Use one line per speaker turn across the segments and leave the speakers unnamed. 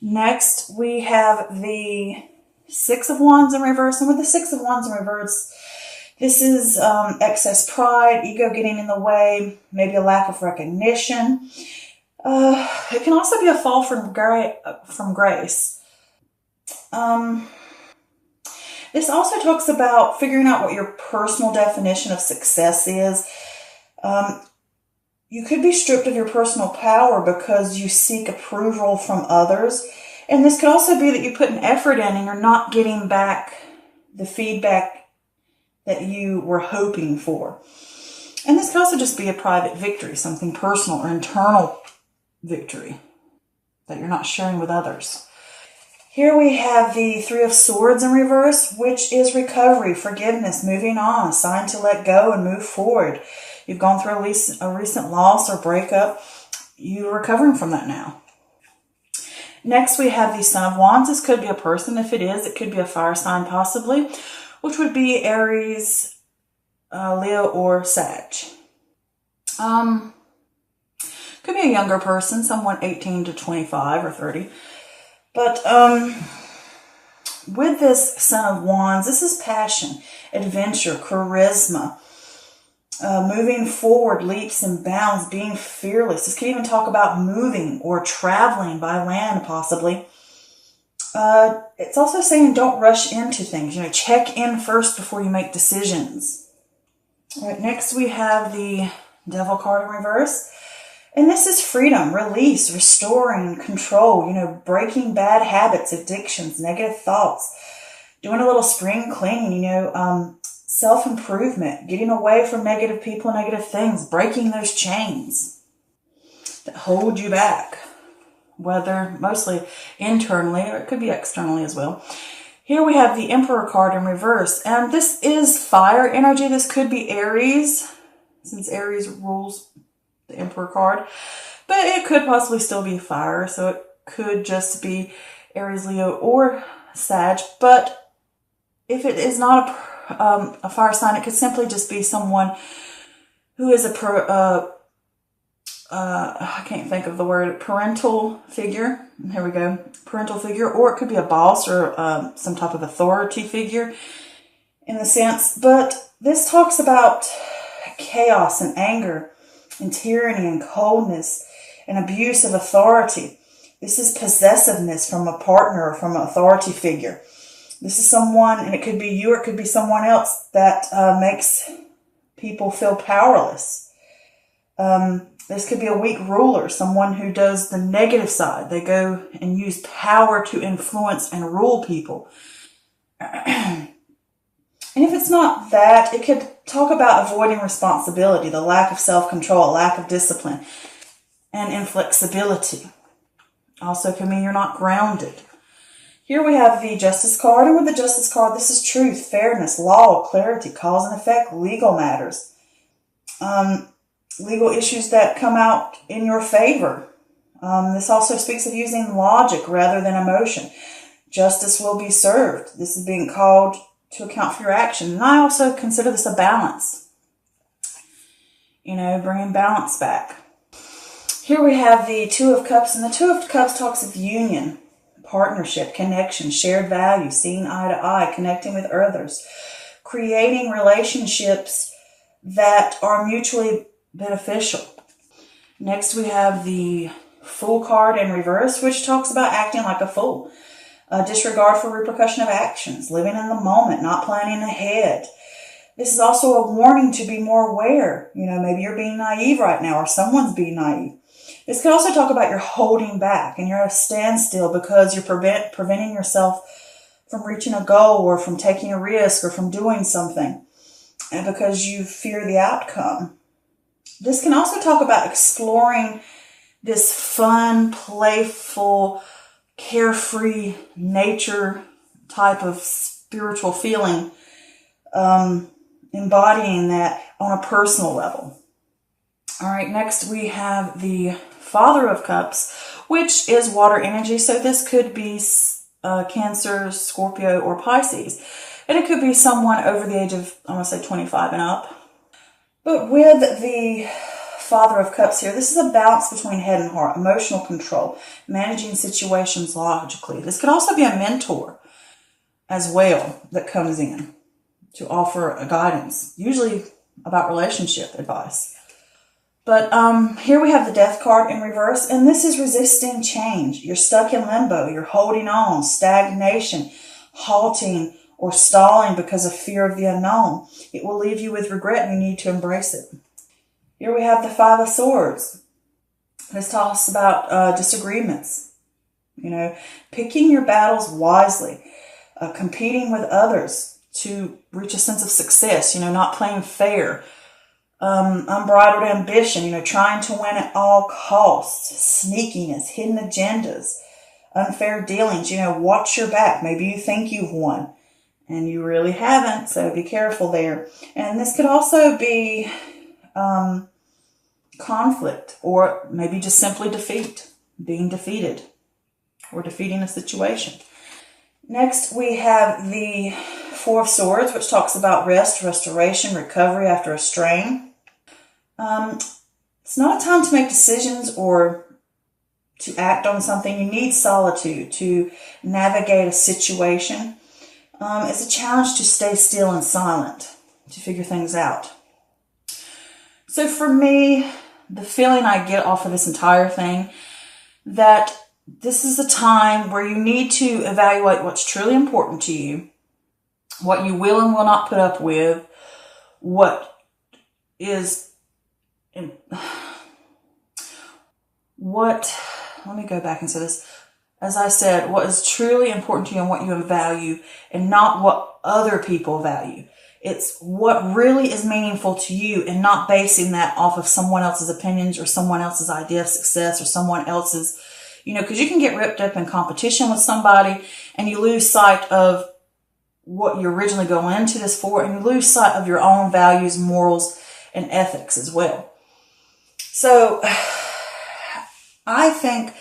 Next, we have the Six of Wands in reverse. And with the Six of Wands in reverse, this is excess pride, ego getting in the way, maybe a lack of recognition. It can also be a fall from grace. This also talks about figuring out what your personal definition of success is. You could be stripped of your personal power because you seek approval from others. And this could also be that you put an effort in and you're not getting back the feedback that you were hoping for. And this could also just be a private victory, something personal or internal victory that you're not sharing with others. Here we have the Three of Swords in reverse, which is recovery, forgiveness, moving on, a sign to let go and move forward. You've gone through a recent loss or breakup. You're recovering from that now. Next, we have the Son of Wands. This could be a person. If it is, it could be a fire sign possibly, which would be Aries, Leo, or Sag. Could be a younger person, someone 18 to 25 or 30. But with this Son of Wands, this is passion, adventure, charisma, moving forward, leaps and bounds, being fearless. This could even talk about moving or traveling by land, possibly. It's also saying don't rush into things. Check in first before you make decisions. All right, next we have the Devil card in reverse. And this is freedom, release, restoring, control, breaking bad habits, addictions, negative thoughts, doing a little spring cleaning, self-improvement, getting away from negative people and negative things, breaking those chains that hold you back, whether mostly internally or it could be externally as well. Here we have the Emperor card in reverse, and this is fire energy. This could be Aries, since Aries rules the Emperor card, but it could possibly still be fire, so it could just be Aries, Leo, or Sag. But if it is not a fire sign, it could simply just be someone who is I can't think of the word, parental figure. Here we go, parental figure, or it could be a boss or some type of authority figure in the sense. But this talks about chaos and anger and tyranny and coldness and abuse of authority. This is possessiveness from a partner or from an authority figure. This is someone, and it could be you or it could be someone else, that makes people feel powerless. This could be a weak ruler, someone who does the negative side. They go and use power to influence and rule people. And if it's not that, it could talk about avoiding responsibility, the lack of self-control, lack of discipline, and inflexibility. Also can mean you're not grounded. Here we have the Justice card, and with the Justice card, this is truth, fairness, law, clarity, cause and effect, legal matters. Legal issues that come out in your favor. This also speaks of using logic rather than emotion. Justice will be served. This is being called to account for your action. And I also consider this a balance. Bringing balance back. Here we have the Two of Cups, and the Two of Cups talks of union, partnership, connection, shared value, seeing eye to eye, connecting with others, creating relationships that are mutually beneficial. Next we have the Fool card in reverse, which talks about acting like a fool. Disregard for repercussion of actions, living in the moment, not planning ahead. This is also a warning to be more aware. Maybe you're being naive right now or someone's being naive. This could also talk about you're holding back and you're at a standstill because you're preventing yourself from reaching a goal or from taking a risk or from doing something, and because you fear the outcome. This can also talk about exploring this fun, playful, carefree nature type of spiritual feeling, embodying that on a personal level. All right, next we have the Father of Cups, which is water energy. So this could be Cancer, Scorpio, or Pisces. And it could be someone over the age of, I want to say 25 and up. But with the Father of Cups here. This is a balance between head and heart, emotional control, managing situations logically. This could also be a mentor as well that comes in to offer a guidance, usually about relationship advice. But here we have the Death card in reverse, and this is resisting change. You're stuck in limbo. You're holding on, stagnation, halting, or stalling because of fear of the unknown. It will leave you with regret, and you need to embrace it. Here we have the Five of Swords. This talks about disagreements. You know, picking your battles wisely, competing with others to reach a sense of success, you know, not playing fair. Unbridled ambition, you know, trying to win at all costs, sneakiness, hidden agendas, unfair dealings, you know, watch your back. Maybe you think you've won and you really haven't, so be careful there. And this could also be conflict, or maybe just simply defeat, being defeated or defeating a situation. Next, we have the Four of Swords, which talks about rest, restoration, recovery after a strain. It's not a time to make decisions or to act on something. You need solitude to navigate a situation. It's a challenge to stay still and silent, to figure things out. So for me, the feeling I get off of this entire thing, that this is a time where you need to evaluate what's truly important to you, what you will and will not put up with, what is, let me go back and say this. As I said, what is truly important to you and what you value, and not what other people value. It's what really is meaningful to you, and not basing that off of someone else's opinions or someone else's idea of success or someone else's, you know, because you can get ripped up in competition with somebody and you lose sight of what you originally go into this for, and you lose sight of your own values, morals, and ethics as well. So I think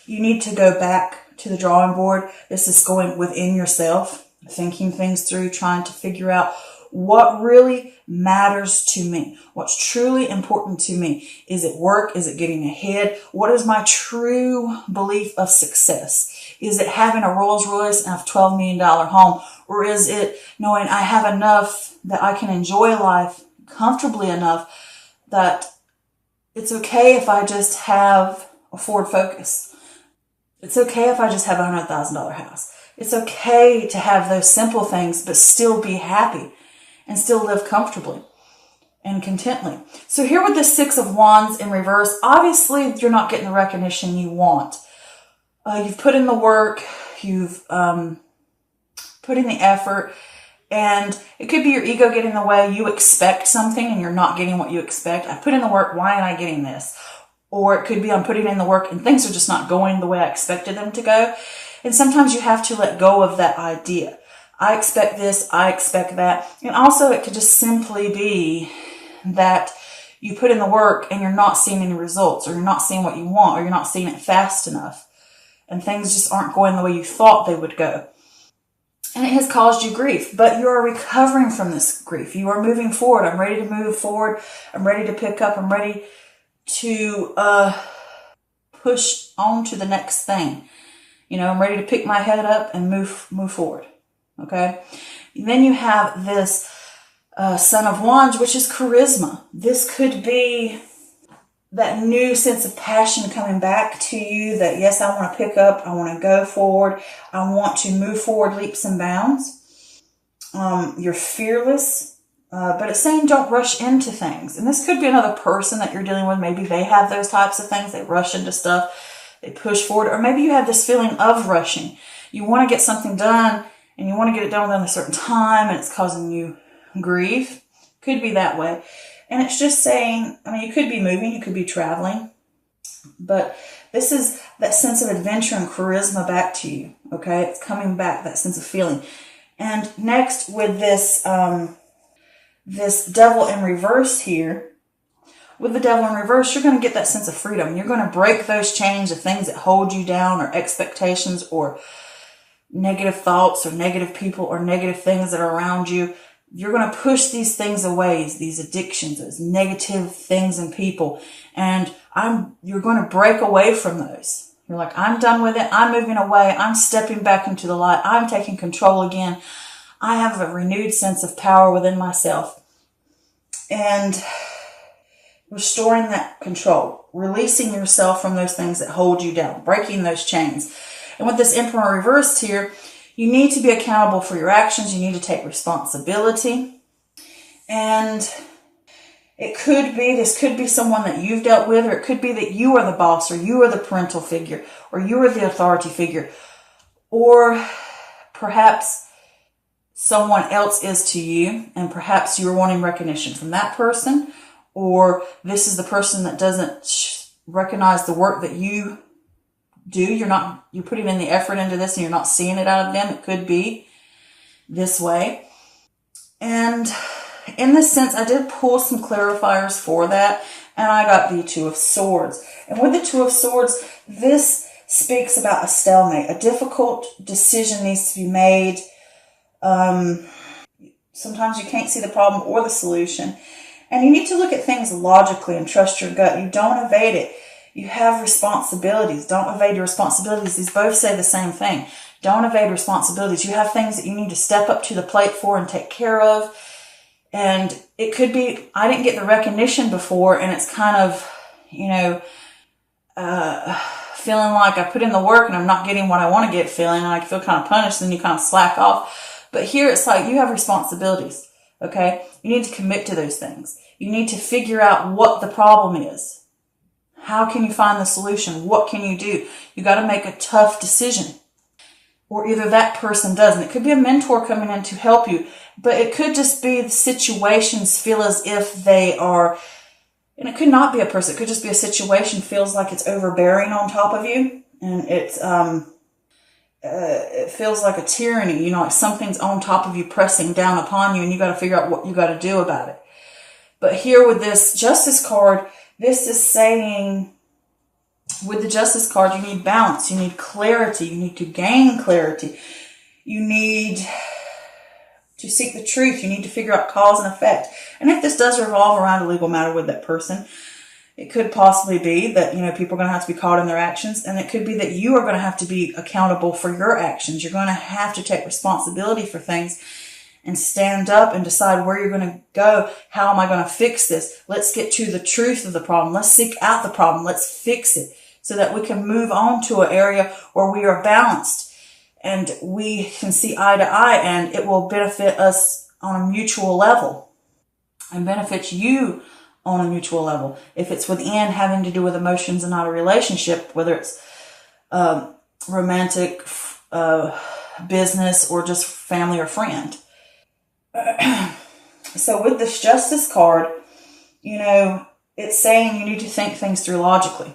you need to go back to the drawing board. This is going within yourself, thinking things through, trying to figure out what really matters to me. What's truly important to me. Is it work? Is it getting ahead? What is my true belief of success? Is it having a Rolls Royce and a $12 million home? Or is it knowing I have enough that I can enjoy life comfortably enough that it's okay if I just have a Ford Focus. It's okay if I just have a $100,000 house. It's okay to have those simple things, but still be happy and still live comfortably and contently. So here with the Six of Wands in reverse, obviously you're not getting the recognition you want. You've put in the work, you've put in the effort, and it could be your ego getting in the way. You expect something and you're not getting what you expect. I put in the work, why am I getting this? Or it could be I'm putting in the work and things are just not going the way I expected them to go. And sometimes you have to let go of that idea. I expect this, I expect that. And also it could just simply be that you put in the work and you're not seeing any results, or you're not seeing what you want, or you're not seeing it fast enough. And things just aren't going the way you thought they would go. And it has caused you grief, but you are recovering from this grief. You are moving forward. I'm ready to move forward. I'm ready to pick up. I'm ready to push on to the next thing. You know, I'm ready to pick my head up and move forward. Okay. And then you have this Son of Wands, which is charisma. This could be that new sense of passion coming back to you, that yes, I want to pick up, I want to go forward, I want to move forward leaps and bounds. You're fearless, but it's saying don't rush into things. And this could be another person that you're dealing with. Maybe they have those types of things. They rush into stuff, they push forward, or maybe you have this feeling of rushing. You want to get something done and you want to get it done within a certain time, and it's causing you grief. Could be that way. And it's just saying, I mean, you could be moving, you could be traveling, but this is that sense of adventure and charisma back to you, okay? It's coming back, that sense of feeling. And next with this, this Devil in reverse here, with the Devil in reverse, you're going to get that sense of freedom. You're going to break those chains of things that hold you down, or expectations, or negative thoughts, or negative people, or negative things that are around you. You're going to push these things away, these addictions, those negative things in people. And you're going to break away from those. You're like, I'm done with it. I'm moving away. I'm stepping back into the light. I'm taking control again. I have a renewed sense of power within myself. And restoring that control, releasing yourself from those things that hold you down, breaking those chains. And with this Emperor reversed here, you need to be accountable for your actions. You need to take responsibility. And this could be someone that you've dealt with, or it could be that you are the boss, or you are the parental figure, or you are the authority figure, or perhaps someone else is to you, and perhaps you're wanting recognition from that person, or this is the person that doesn't recognize the work that you do. You're putting in the effort into this and you're not seeing it out of them. It could be this way. And in this sense, I did pull some clarifiers for that, and I got the Two of Swords. And with the Two of Swords, this speaks about a stalemate. A difficult decision needs to be made. Sometimes you can't see the problem or the solution. And you need to look at things logically and trust your gut. You don't evade it. You have responsibilities. Don't evade your responsibilities. These both say the same thing. Don't evade responsibilities. You have things that you need to step up to the plate for and take care of. And it could be, I didn't get the recognition before, and it's kind of, feeling like I put in the work and I'm not getting what I want to get, feeling, and I feel kind of punished, and then you kind of slack off. But here it's like you have responsibilities, okay? You need to commit to those things. You need to figure out what the problem is. How can you find the solution? What can you do? You got to make a tough decision. Or either that person does. And it could be a mentor coming in to help you. But it could just be the situations feel as if they are, and it could not be a person. It could just be a situation feels like it's overbearing on top of you. And it's, it feels like a tyranny, like something's on top of you pressing down upon you, and you got to figure out what you got to do about it. But here with this Justice card, this is saying, with the Justice card, you need balance, you need clarity, you need to gain clarity, you need to seek the truth, you need to figure out cause and effect. And if this does revolve around a legal matter with that person, it could possibly be that, people are going to have to be caught in their actions, and it could be that you are going to have to be accountable for your actions. You're going to have to take responsibility for things and stand up and decide where you're going to go. How am I going to fix this? Let's get to the truth of the problem. Let's seek out the problem. Let's fix it so that we can move on to an area where we are balanced and we can see eye to eye, and it will benefit us on a mutual level and benefits you on a mutual level. If it's within having to do with emotions and not a relationship, whether it's romantic, business, or just family or friend. So with this Justice card, it's saying you need to think things through logically.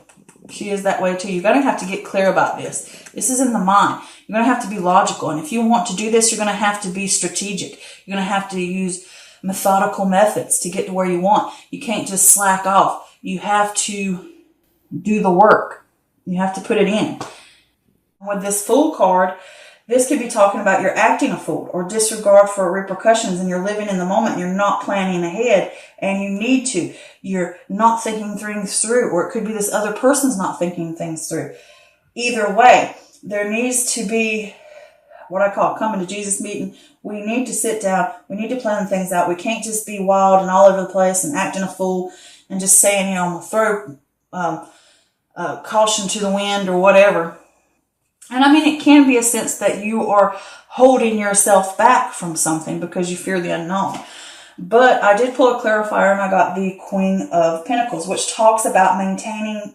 She is that way too. You're going to have to get clear about this. This is in the mind. You're going to have to be logical. And if you want to do this, you're going to have to be strategic. You're going to have to use methodical methods to get to where you want. You can't just slack off. You have to do the work. You have to put it in. With this Fool card, this could be talking about you're acting a fool or disregard for repercussions, and you're living in the moment. You're not planning ahead, and you need to. You're not thinking things through, or it could be this other person's not thinking things through. Either way, there needs to be what I call coming to Jesus meeting. We need to sit down. We need to plan things out. We can't just be wild and all over the place and acting a fool and just saying, I'm going to throw caution to the wind or whatever. And it can be a sense that you are holding yourself back from something because you fear the unknown. But I did pull a clarifier, and I got the Queen of Pentacles, which talks about maintaining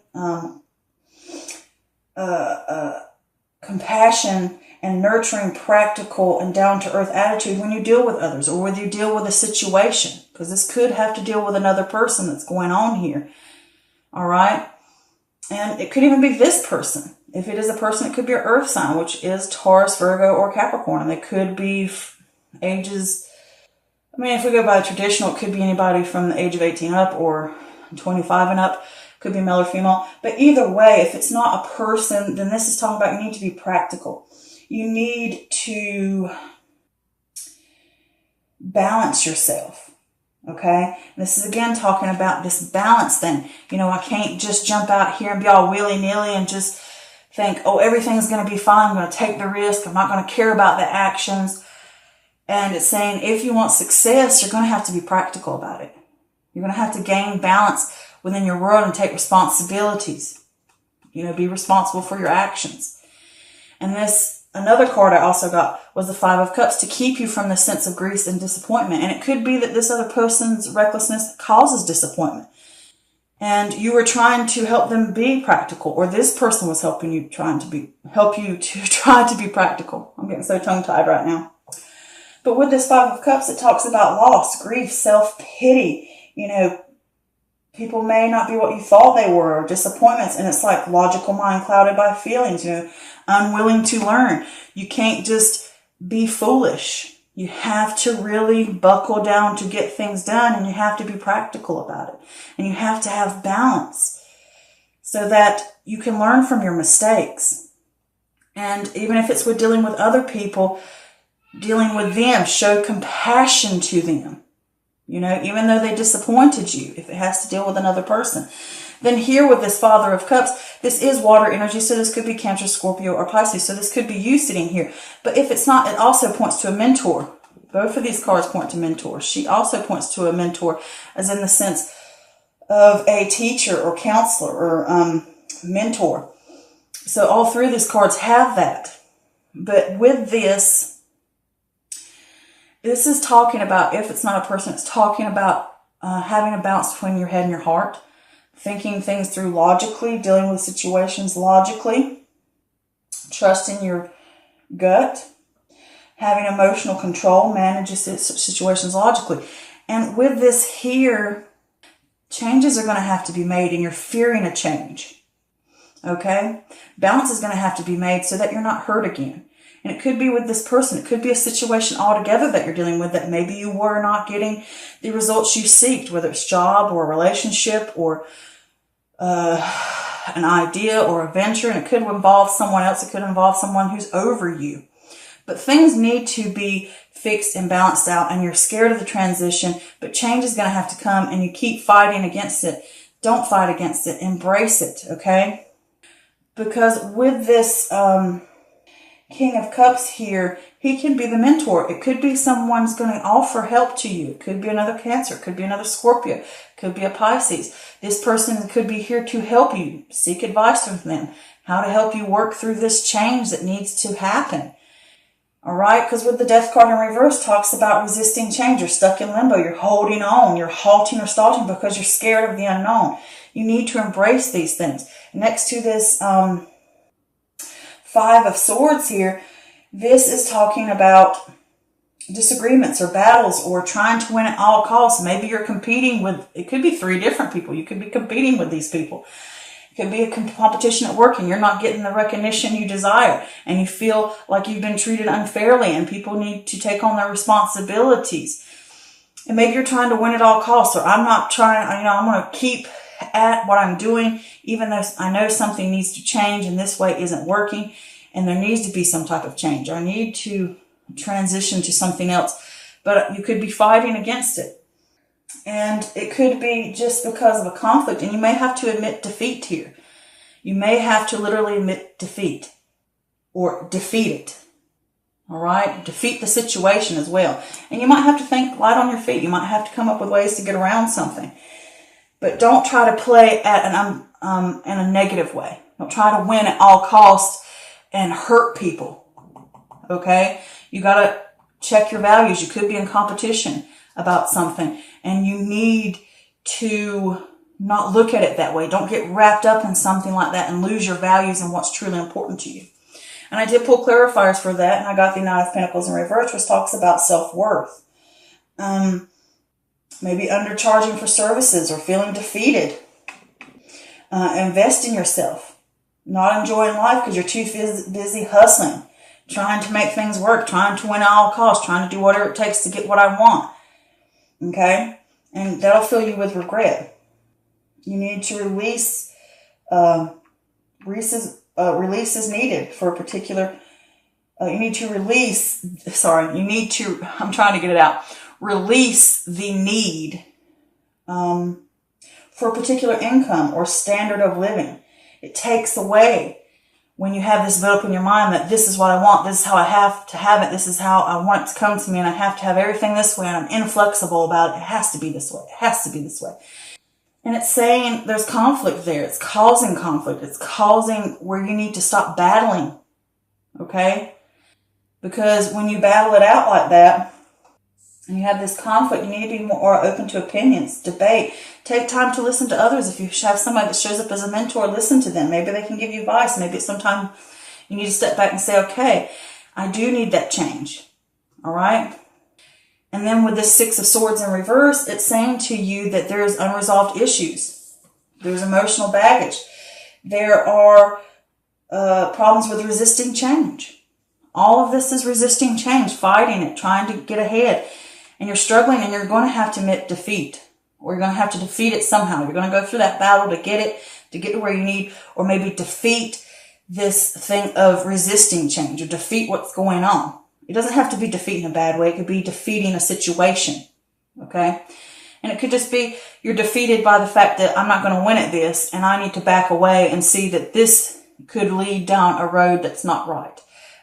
compassion and nurturing practical and down-to-earth attitude when you deal with others or when you deal with a situation. Because this could have to deal with another person that's going on here. All right? And it could even be this person. If it is a person, it could be your earth sign, which is Taurus, Virgo, or Capricorn. And they could be ages. If we go by the traditional, it could be anybody from the age of 18 up or 25 and up. Could be male or female. But either way, if it's not a person, then this is talking about you need to be practical. You need to balance yourself. Okay? And this is again talking about this balance thing. You know, I can't just jump out here and be all willy-nilly and just think, oh, everything's going to be fine. I'm going to take the risk. I'm not going to care about the actions. And it's saying if you want success, you're going to have to be practical about it. You're going to have to gain balance within your world and take responsibilities. You know, be responsible for your actions. And another card I also got was the Five of Cups, to keep you from the sense of grief and disappointment. And it could be that this other person's recklessness causes disappointment. And you were trying to help them be practical, or this person was helping you help you to try to be practical. I'm getting so tongue-tied right now. But with this Five of Cups, it talks about loss, grief, self-pity. You know, people may not be what you thought they were, or disappointments. And it's like logical mind clouded by feelings, you know, unwilling to learn. You can't just be foolish. You have to really buckle down to get things done, and you have to be practical about it. And you have to have balance so that you can learn from your mistakes. And even if it's with dealing with other people, dealing with them, show compassion to them. You know, even though they disappointed you, if it has to deal with another person. Then here with this Father of Cups, this is water energy, so this could be Cancer, Scorpio, or Pisces. So this could be you sitting here. But if it's not, it also points to a mentor. Both of these cards point to mentors. She also points to a mentor, as in the sense of a teacher or counselor or mentor. So all three of these cards have that. But with this is talking about, if it's not a person, it's talking about having a balance between your head and your heart. Thinking things through logically, dealing with situations logically, trusting your gut, having emotional control, managing situations logically. And with this here, changes are going to have to be made, and you're fearing a change. Okay? Balance is going to have to be made so that you're not hurt again. And it could be with this person. It could be a situation altogether that you're dealing with that maybe you were not getting the results you seeked, whether it's job or a relationship or an idea or a venture. And it could involve someone else. It could involve someone who's over you. But things need to be fixed and balanced out, and you're scared of the transition, but change is going to have to come, and you keep fighting against it. Don't fight against it. Embrace it, okay? Because with this King of Cups here, he can be the mentor. It could be someone's going to offer help to you. It could be another Cancer. It could be another Scorpio. It could be a Pisces. This person could be here to help you. Seek advice from them. How to help you work through this change that needs to happen. All right? Because with the Death card in reverse talks about resisting change. You're stuck in limbo. You're holding on. You're halting or stalling because you're scared of the unknown. You need to embrace these things. Next to this Five of Swords here, this is talking about disagreements or battles or trying to win at all costs. Maybe you're competing with, it could be 3 different people. You could be competing with these people. It could be a competition at work and you're not getting the recognition you desire and you feel like you've been treated unfairly and people need to take on their responsibilities. And maybe you're trying to win at all costs, or I'm not trying, I'm going to keep at what I'm doing, even though I know something needs to change and this way isn't working and there needs to be some type of change. I need to transition to something else, but you could be fighting against it. And it could be just because of a conflict, and you may have to admit defeat here. You may have to literally admit defeat or defeat it. All right? Defeat the situation as well. And you might have to think light on your feet. You might have to come up with ways to get around something. But don't try to play at in a negative way. Don't try to win at all costs and hurt people. Okay? You got to check your values. You could be in competition about something, and you need to not look at it that way. Don't get wrapped up in something like that and lose your values and what's truly important to you. And I did pull clarifiers for that, and I got the Nine of Pentacles in reverse, which talks about self-worth. Maybe undercharging for services or feeling defeated. Invest in yourself. Not enjoying life because you're too busy hustling, trying to make things work, trying to win at all costs, trying to do whatever it takes to get what I want. Okay? And that'll fill you with regret. You need to release is needed for a particular, I'm trying to get it out. release the need for a particular income or standard of living. It takes away when you have this built up in your mind that this is what I want, this is how I have to have it, this is how I want it to come to me, and I have to have everything this way, and I'm inflexible about it. It has to be this way. It has to be this way. And it's saying there's conflict there. It's causing conflict. It's causing where you need to stop battling. Okay? Because when you battle it out like that, and you have this conflict, you need to be more open to opinions, debate. Take time to listen to others. If you have somebody that shows up as a mentor, listen to them. Maybe they can give you advice. Maybe sometimes you need to step back and say, okay, I do need that change. All right? And then with this Six of Swords in reverse, it's saying to you that there's unresolved issues. There's emotional baggage. There are problems with resisting change. All of this is resisting change, fighting it, trying to get ahead. And you're struggling, and you're going to have to admit defeat. Or you're going to have to defeat it somehow. You're going to go through that battle to get it, to get to where you need, or maybe defeat this thing of resisting change, or defeat what's going on. It doesn't have to be defeat in a bad way. It could be defeating a situation. Okay? And it could just be you're defeated by the fact that I'm not going to win at this, and I need to back away and see that this could lead down a road that's not right.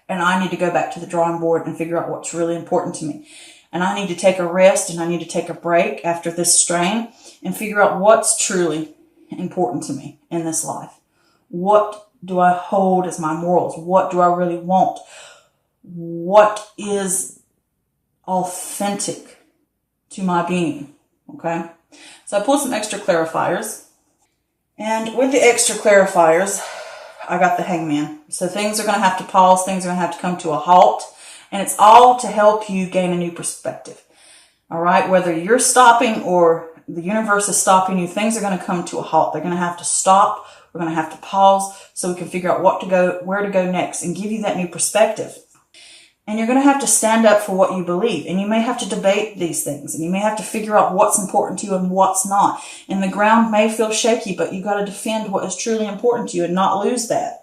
And I need to go back to the drawing board and figure out what's really important to me. And I need to take a rest, and I need to take a break after this strain and figure out what's truly important to me in this life. What do I hold as my morals? What do I really want? What is authentic to my being? Okay. So I pulled some extra clarifiers. And with the extra clarifiers, I got the Hangman. So things are going to have to pause. Things are going to have to come to a halt. And it's all to help you gain a new perspective. All right? Whether you're stopping or the universe is stopping you, things are going to come to a halt. They're going to have to stop. We're going to have to pause so we can figure out where to go next, and give you that new perspective. And you're going to have to stand up for what you believe. And you may have to debate these things. And you may have to figure out what's important to you and what's not. And the ground may feel shaky, but you got to defend what is truly important to you and not lose that.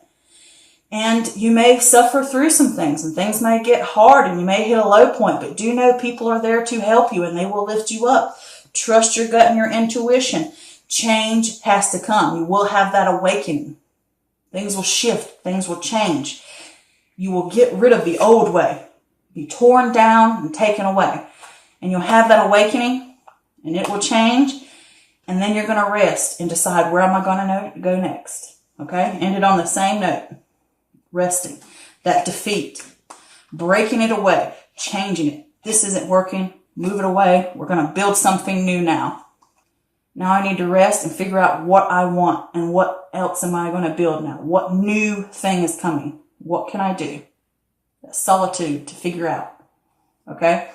And you may suffer through some things, and things may get hard, and you may hit a low point, but do know people are there to help you, and they will lift you up. Trust your gut and your intuition. Change has to come. You will have that awakening. Things will shift. Things will change. You will get rid of the old way, be torn down and taken away. And you'll have that awakening, and it will change. And then you're going to rest and decide, where am I going to go next? Okay? End it on the same note. Resting. That defeat. Breaking it away. Changing it. This isn't working. Move it away. We're going to build something new now. Now I need to rest and figure out what I want, and what else am I going to build now? What new thing is coming? What can I do? That solitude to figure out. Okay?